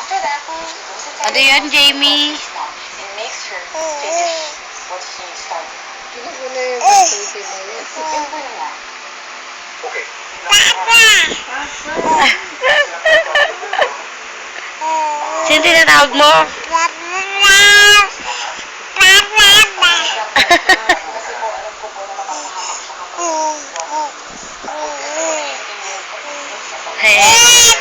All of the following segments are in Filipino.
After that, she goes inside Ano yun, Jamie? his mom and makes her finish what he started. Hindi ko na yung baby na yun. Simple lang. Okay. Sino tinatawag mo? Kasi po, alam ko po na mapapahamak siya kapag Hey.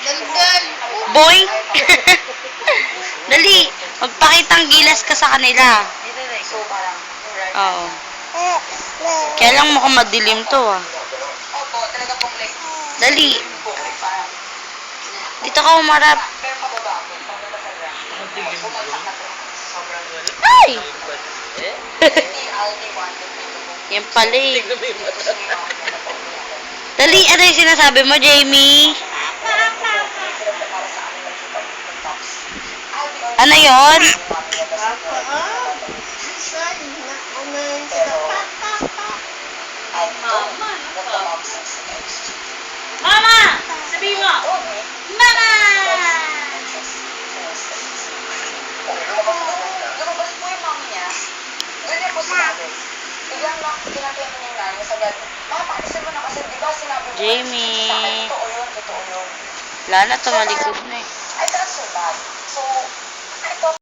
Dandan! Boy! Dali, magpakitang gilas ka sa kanila. So parang, right? Oo. Kaya lang mukhang madilim to ah. Opo, talaga pong like, Dali, parang, dito ka umarap. pero pababa ako, pababa sa ground. Bumagsak na po. Sobrang Ay! Hindi, Aldi wanted me to go. Yan pala eh. Gusto niya yung ako na ako. Dali, ano yung sinasabi mo, Jamie? Para sa amin mag-tops. Ano yon? Saan? Nakunahin sila. Mama! Sabi mo! Mama! Lumabas po yung mami niya. Doon niya po sinabi. Biglang kinapin niya yung nanay sa gano'n. Mama, pakisin mo na kasi di ba sinabi mo Jamie. sa akin, totoo yun, totoo yun. Wala na, tumalikod na eh. I felt so bad. So, I thought